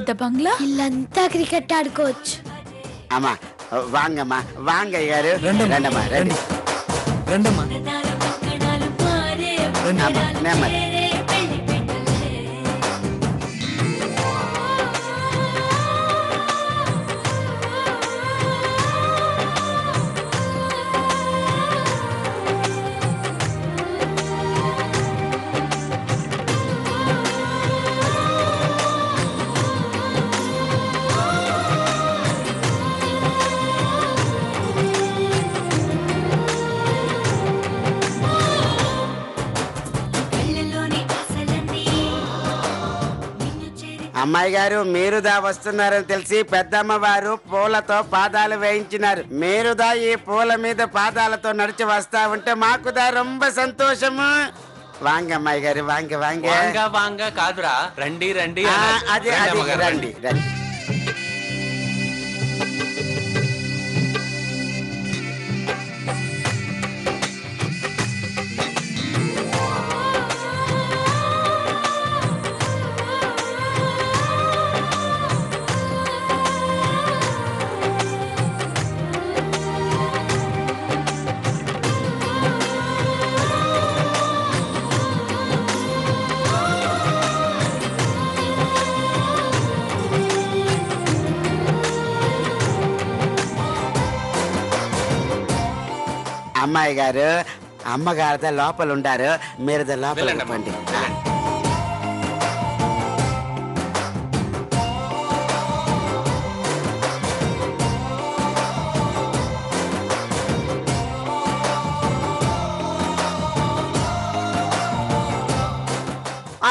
పెద్ద బంగ్లా, ఇల్లంతా క్రికెట్ ఆడుకోవచ్చు. అమ్మా వాంగమ్మా, వాంగయ్య గారు రండమ్మా, రండి. రండమ్మా. నెమ్మది. అమ్మాయి గారు మీరుదా వస్తున్నారని తెలిసి పెద్దమ్మ వారు పూలతో పాదాలు వేయించినారు. మీరుదా ఈ పూల మీద పాదాలతో నడిచి వస్తా ఉంటే మాకుదా రొంబ సంతోషము. వాంగ అమ్మాయి గారు, వాంగ వాంగ. వాంగ కాదురా, రండి రండి. అదే అదే, రండి రండి. అమ్మాయి గారు, అమ్మగారితో లోపల ఉండారు, మీరు లోపల పండి.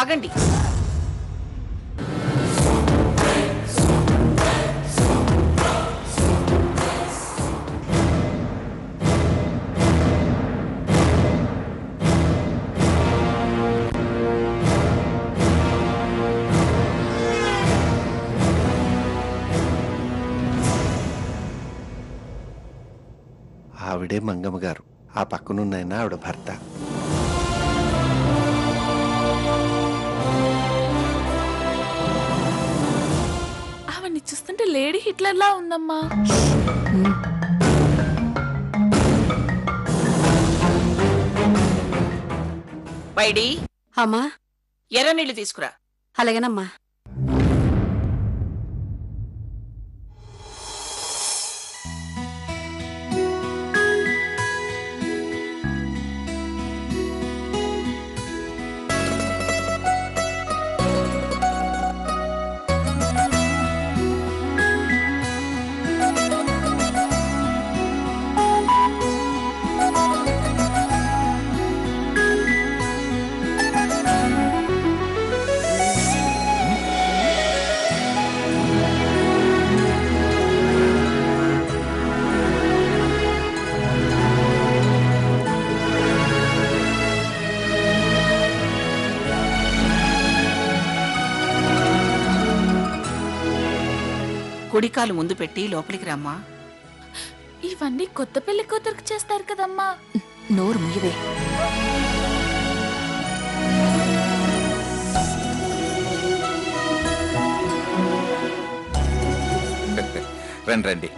ఆగండి. ఆవిడే మంగమ్మ గారు, ఆ పక్కనున్న ఆవిడ భర్త. అవన్నీ చూస్తుంటే లేడీ హిట్లర్ లా ఉందమ్మా. వైడి, అమ్మా ఎర్ర నీళ్లు తీసుకురా. అలాగేనమ్మా. కుడికాలు ముందు పెట్టి లోపలికి రమ్మా. ఇవన్నీ కొత్త పెళ్లి కూతురికి చేస్తారు కదమ్మా. నోరు ముయ్యవే. రండి రండి.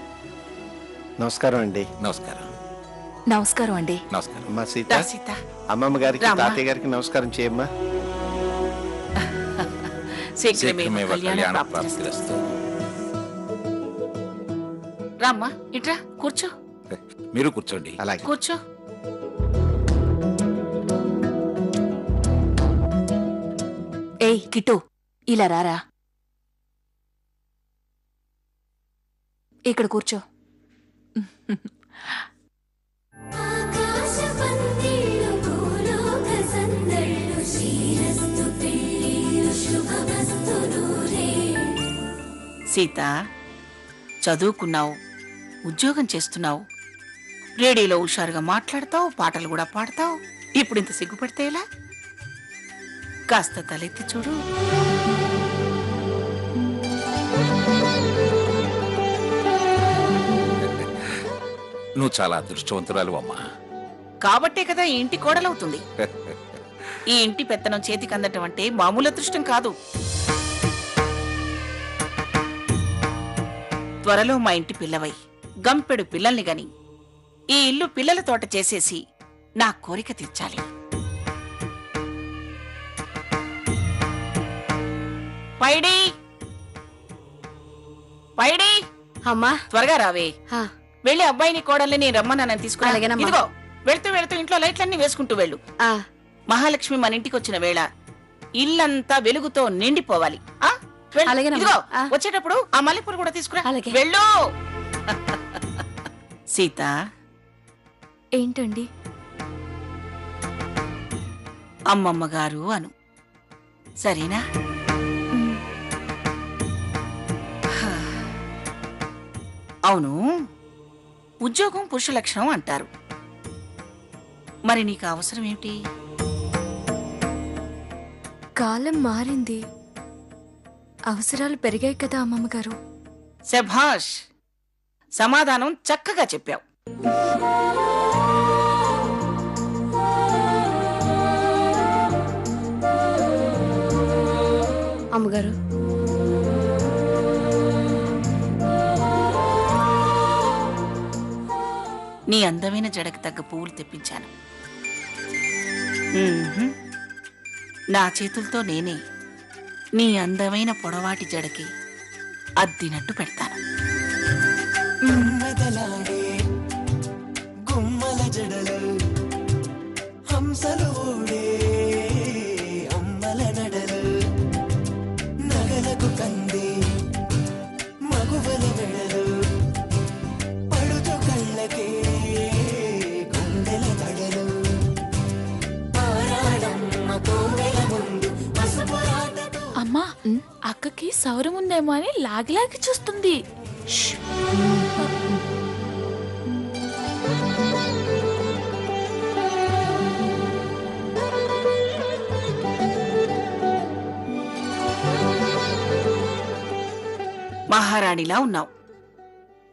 నమస్కారం అండి. నమస్కారం. నమస్కారం అండి. నమస్కారం. అమ్మా సీత, సీత, అమ్మమ్మ గారికి రామ్మా. తాతయ్య గారికి నమస్కారం చేయమ్మా. శీఘ్రమేవ కళ్యాణ ప్రాప్తిరస్తు. రామ్మా, ఇట్రా కూర్చో. మీరు కూర్చోండి. అలాగే. కూర్చో. ఏయ్ కిట్టు, ఇలా రారా. ఇక్కడ కూర్చో. సీత, చదువుకున్నావు, ఉద్యోగం చేస్తున్నావు, రేడియోలో హుషారుగా మాట్లాడతావు, పాటలు కూడా పాడతావు. ఇప్పుడు ఇంత సిగ్గుపడితే ఎలా? కాస్త తలెత్తి చూడు. నువ్వు చాలా అదృష్టవంతురాలు అమ్మా. కాబట్టే కదా ఈ ఇంటి కోడలవుతుంది. ఈ ఇంటి పెత్తనం చేతికి అందటం అంటే మామూలు అదృష్టం కాదు. త్వరలో మా ఇంటి పిల్లవై గంపెడు పిల్లల్ని గని ఈ ఇల్లు పిల్లల తోట చేసేసి నా కోరిక తీర్చాలి. పైడి పైడి అమ్మా త్వరగా రావే. హా, వెళ్ళి అబ్బాయిని కోడల్ని నేను రమ్మన్నానని తీసుకురా. అలాగేనమ్మా. ఇదిగో వెళ్తూ వెళ్తూ ఇంట్లో లైట్లన్నీ వేసుకుంటూ వెళ్ళు. ఆ, మహాలక్ష్మి మన ఇంటికి వచ్చిన వేళ ఇల్లంతా వెలుగుతో నిండిపోవాలి. ఆ వెళ్ళు. అలాగేనమ్మా. ఇదిగో ఆ. వచ్చేటప్పుడు ఆ మల్లెపూలు కూడా తీసుకురా. అలాగే. వెళ్ళు. సీత, ఏంటండి? అమ్మమ్మ గారు అను, సరేనా? అవును, ఉద్యోగం పురుష లక్షణం అంటారు. మరి నీకు అవసరం ఏమిటి? కాలం మారింది, అవసరాలు పెరిగాయి కదా అమ్మమ్మ గారు. శభాష్, సమాధానం చక్కగా చెప్పావు. అమ్మగారు నీ అందమైన జడకు తగ్గ పువ్వులు తెప్పించాను. నా చేతులతో నేనే నీ అందమైన పొడవాటి జడకి అద్దినట్టు పెడతాను. గుమ్మల జడలు హంసలు ఊడే అమ్మల నడలు నగలకు కంది మగువల మెడలు పడుచు కళ్ళకే గుండెల తడలు పారాడమ్మ కోవెల ముందు పసుపు రాతతో. అమ్మా, అక్కకి సౌరం ఉందేమో అని లాగి చూస్తుంది. మహారాణిలా ఉన్నావు.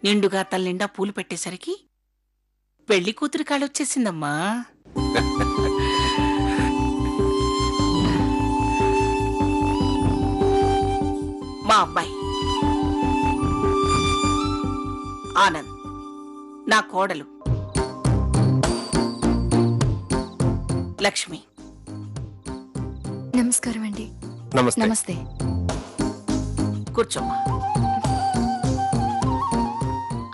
నిండుగా తల్లిండా పూలు పెట్టేసరికి పెళ్లి కూతురు కాళ్ళొచ్చేసిందమ్మా. మా అబ్బాయి ఆనంద్, నా కోడలు లక్ష్మి. నమస్కారం అండి. నమస్తే. నమస్తే. కూర్చోమ్మా.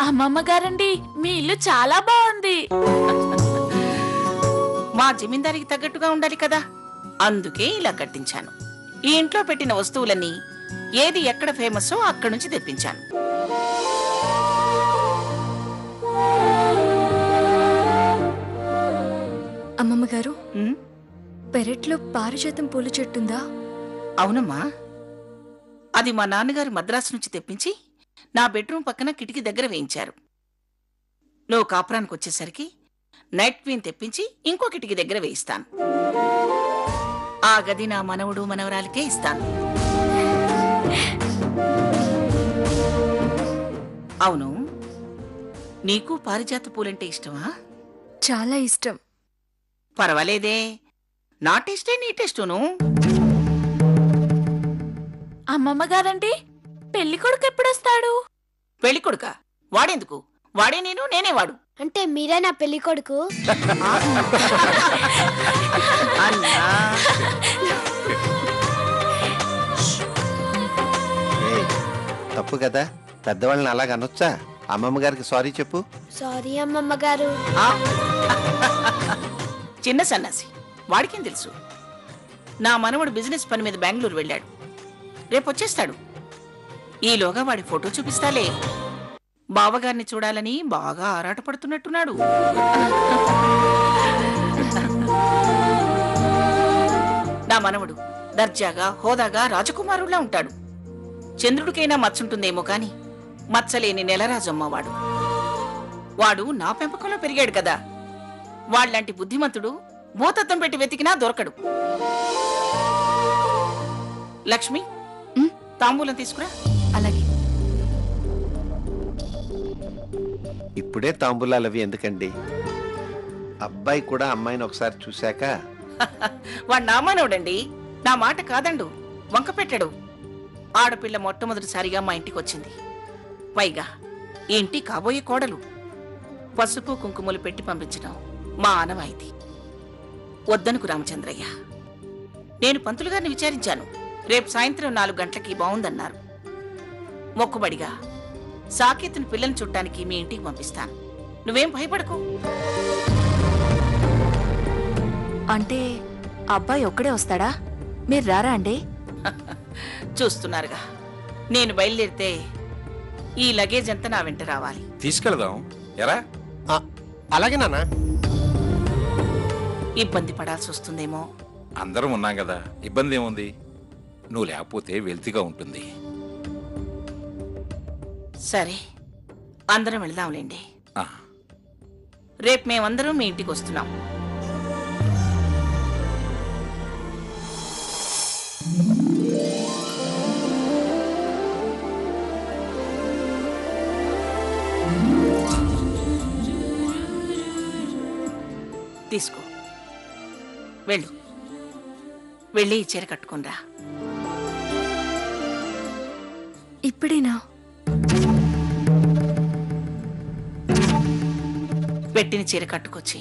అమ్మమ్మ గారండి, మీ ఇల్లు చాలా బాగుంది. మా జమీందారికి తగ్గట్టుగా ఉండాలి కదా, అందుకే ఇలా కట్టించాను. ఈ ఇంట్లో పెట్టిన వస్తువులన్నీ ఏది ఎక్కడ ఫేమస్సో అక్కడి నుంచి తెప్పించాను. అమ్మమ్మ గారు, ఉమ్, పెరట్లో పారిజాతం పూల చెట్టుందా? అవునమ్మా, అది మా నాన్నగారు మద్రాసు నుంచి తెప్పించి నా బెడ్రూమ్ పక్కన కిటికీ దగ్గర వేయించారు. నువ్వు కాపురానికి వచ్చేసరికి నైట్ క్వీన్ తెప్పించి ఇంకో కిటికీ దగ్గర వేయిస్తాను. ఆ గది నా మనవడు మనవరాలకే ఇస్తాను. అవును, నీకు పారిజాత పూలంటే ఇష్టమా? చాలా ఇష్టం. పర్వాలేదే, నా టేస్టే నీ టేస్టును. అమ్మమ్మ గారండి, పెళ్లి కొడుకు ఎప్పుడొస్తాడు? పెళ్లి కొడుక? వాడెందుకు? వాడే నేను, నేనే వాడు. అంటే మీరే నా పెళ్లి కొడుకు? అన్నా, ఏయ్, తప్పు కదా, పెద్దవాళ్ళని అలాగ అనొచ్చా? అమ్మమ్మ గారికి సారీ చెప్పు. సారీ అమ్మమ్మ గారు. ఆ? చిన్న సన్నాసి, వాడికేం తెలుసు? నా మనవడు బిజినెస్ పని మీద బెంగళూరు వెళ్ళాడు, రేపు వచ్చేస్తాడు. ఈలోగా వాడి ఫోటో చూపిస్తాలే. బావగారిని చూడాలని బాగా ఆరాటపడుతున్నట్టున్నాడు. నా మనవడు దర్జాగా హోదాగా రాజకుమారుల్లా ఉంటాడు. చంద్రుడికైనా మచ్చుంటుందేమో కాని మచ్చలేని నెలరాజమ్మ వాడు. వాడు నా పెంపకంలో పెరిగాడు కదా, వాళ్ళంటి బుద్ధిమంతుడు భూతత్వం పెట్టి వెతికినా దొరకడు. లక్ష్మి, తాంబూలం తీసుకురా. అలాగే. ఇప్పుడే తాంబూలాలు అవి ఎందుకండి? అబ్బాయి కూడా అమ్మాయిని ఒకసారి చూశాక. వాడు నా మనవడండి, నా మాట కాదండు, వంక పెట్టాడు. ఆడపిల్ల మొట్టమొదటిసారిగా మా ఇంటికి వచ్చింది. పైగా ఇంటి కాబోయే కోడలు. పసుపు కుంకుమలు పెట్టి పంపించడం మా ఆనవాయితీ. వద్దనుకు రామచంద్రయ్య. నేను పంతులు గారిని విచారించాను. రేపు సాయంత్రం 4 గంటలకి బావుందన్నారు. మొక్కుబడిగా సాకేతుని పిల్లని చుట్టానికి మీ ఇంటికి పంపిస్తాను. నువ్వేం భయపడకు. అంటే అబ్బాయి ఒక్కడే వస్తాడా? మీరు రారా అండి? చూస్తున్నారుగా, నేను బయలుదేరితే ఈ లగేజ్ అంతా నా వెంట రావాలి. తీసుకెళ్దాం ఎరా. అలాగే నాన్న. ఇబ్బంది పడాల్సి వస్తుందేమో. అందరం ఉన్నాం కదా, ఇబ్బంది ఏముంది? నువ్వు లేకపోతే వెల్తిగా ఉంటుంది. సరే, అందరం వెళదాంలేండి. ఆ, రేపు మేమందరం మీ ఇంటికి వస్తున్నాం. తీసుకో, వెళ్ళు. వెళ్ళి ఈ చీర కట్టుకునిరా. ఇప్పుడేనా? పెట్టిన చీర కట్టుకొచ్చి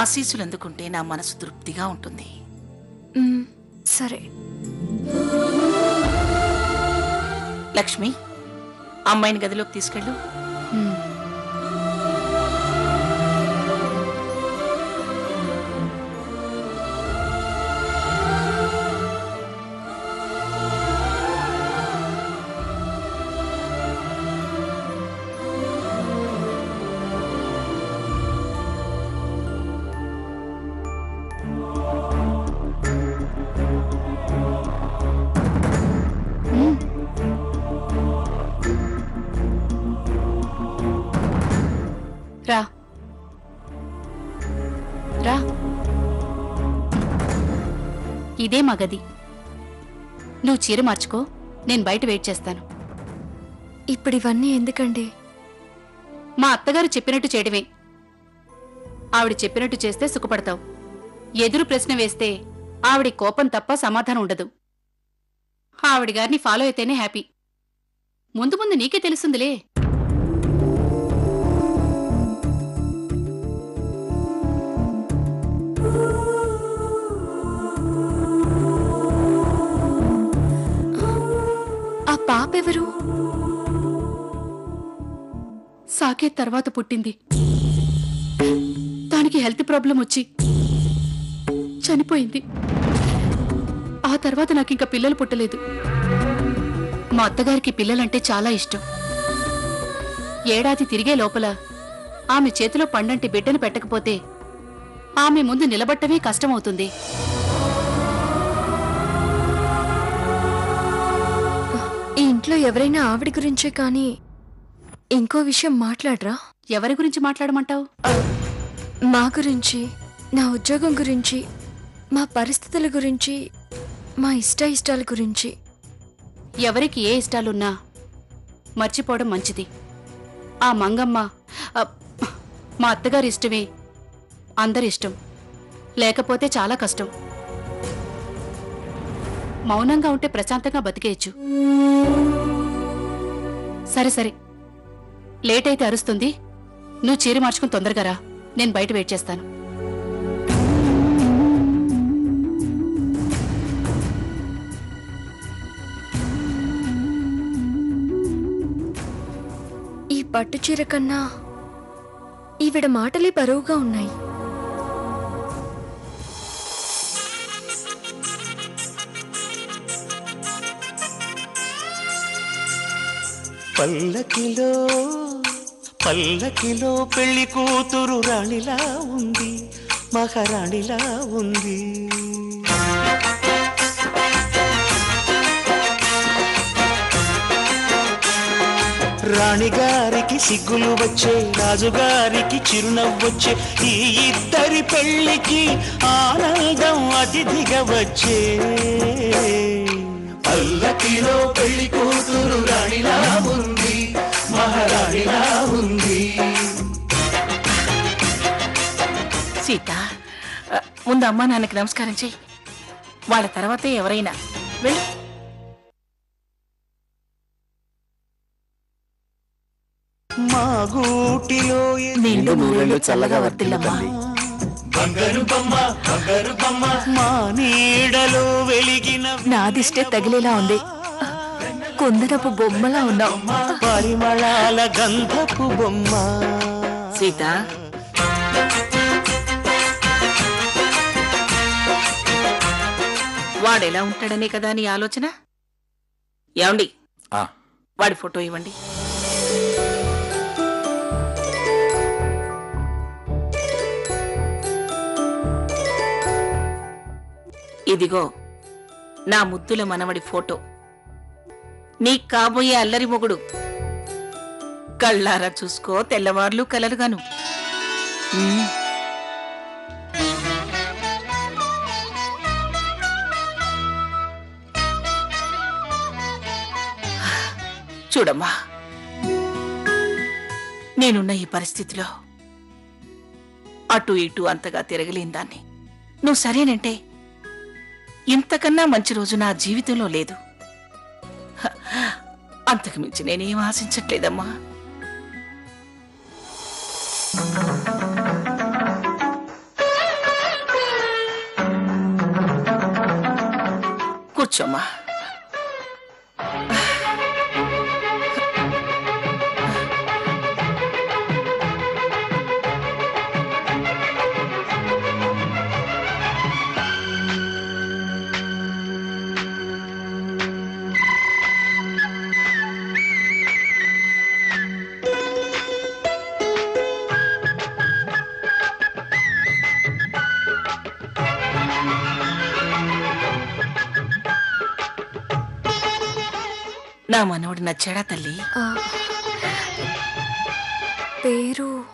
ఆశీస్సులు అందుకుంటే నా మనసు తృప్తిగా ఉంటుంది. సరే. లక్ష్మి, అమ్మాయిని గదిలోకి తీసుకెళ్ళు. రా రా. ఇదే మా గది. నువ్వు చీర మార్చుకో, నేను బయట వెయిట్ చేస్తాను. ఇప్పుడు ఇవన్నీ ఎందుకండి? మా అత్తగారు చెప్పినట్టు చేయడమే. ఆవిడ చెప్పినట్టు చేస్తే సుఖపడతావు. ఎదురు ప్రశ్న వేస్తే ఆవిడ కోపం తప్ప సమాధానం ఉండదు. ఆవిడ గారిని ఫాలో అయితేనే హ్యాపీ. ముందు ముందు నీకే తెలుస్తుందిలే. ఆ పాపెవరు? సాకేత్ తర్వాత పుట్టింది. దానికి హెల్త్ ప్రాబ్లం వచ్చి చనిపోయింది. ఆ తర్వాత నాకింక పిల్లలు పుట్టలేదు. మా అత్తగారికి పిల్లలంటే చాలా ఇష్టం. ఏడాది తిరిగే లోపల ఆమె చేతిలో పండంటి బిడ్డను పెట్టకపోతే ఆమె ముందు నిలబట్టమే కష్టమవుతుంది. ఈ ఇంట్లో ఎవరైనా ఆవిడ గురించే కానీ ఇంకో విషయం మాట్లాడరా? ఎవరి గురించి మాట్లాడమంటావు? మా గురించి, నా ఉద్యోగం గురించి, మా పరిస్థితుల గురించి, మా ఇష్టాల గురించి. ఎవరికి ఏ ఇష్టాలున్నా మర్చిపోవడం మంచిది. ఆ మంగమ్మ మా అత్తగారి ఇష్టమే అందరి ఇష్టం. లేకపోతే చాలా కష్టం. మౌనంగా ఉంటే ప్రశాంతంగా బతికేయచ్చు. సరే సరే, లేట్ అయితే అరుస్తుంది. నువ్వు చీర మార్చుకుని తొందరగా రా. నేను బయట వెయిట్ చేస్తాను. ఈ పట్టు చీర కన్నా ఈవిడ మాటలే బరువుగా ఉన్నాయి. పల్లకిలో పల్లకిలో పెళ్లి కూతురు రాణిలా ఉంది, మహారాణిలా ఉంది. రాణిగారికి సిగ్గులు వచ్చే, రాజుగారికి చిరునవ్వొచ్చే, ఈ ఇద్దరి పెళ్లికి ఆనందం అతిథిగా వచ్చే. పల్లకిలో పెళ్లి కూతురు రాణిలా ఉంది, మహారాణిలా ఉంది. సీత, ముందు అమ్మా నాన్నకి నమస్కారం చెయ్యి. వాళ్ళ తర్వాతే ఎవరైనా. వెళ్ళు. మా గూటిలో నిండు నూరేళ్ళు చల్లగా వర్తిల్లమ్మా. బంగారు బొమ్మ మా నీడలో వెలిగిన నాదిష్టే తగిలేలా ఉంది. కుందరపు బొమ్మలా ఉన్నావు. పరిమళాల గంధపు బొమ్మ. సీత, వాడెలా ఉంటాడనే కదా నీ ఆలోచన? ఏమండి, ఆ, వాడి ఫోటో ఇవ్వండి. ఇదిగో నా ముద్దుల మనవడి ఫోటో. నీ కాబోయే అల్లరి మొగుడు. కళ్ళారా చూసుకో, తెల్లవార్లు కలలుగాను. చూడమ్మా, నేనున్న ఈ పరిస్థితిలో అటు ఇటు అంతగా తిరగలేని దాన్ని. నువ్వు సరేనంటే ఇంతకన్నా మంచి రోజు నా జీవితంలో లేదు. అంతకు మించి నేనేం ఆశించట్లేదమ్మా. కూర్చోమ్మా. నా మనవడు నచ్చాడా తల్లి? పేరు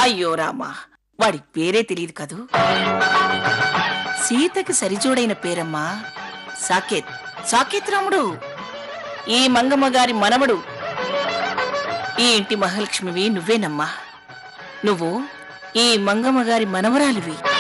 అయ్యో రామా, వాడి పేరే తెలియదు కదూ. సీతకి సరిజోడైన పేరమ్మా సాకేత్. సాకేత్ రాముడు, ఈ మంగమ్మ గారి మనవడు. ఈ ఇంటి మహాలక్ష్మివి నువ్వేనమ్మా. నువ్వు ఈ మంగమ్మ గారి మనవరాలివి.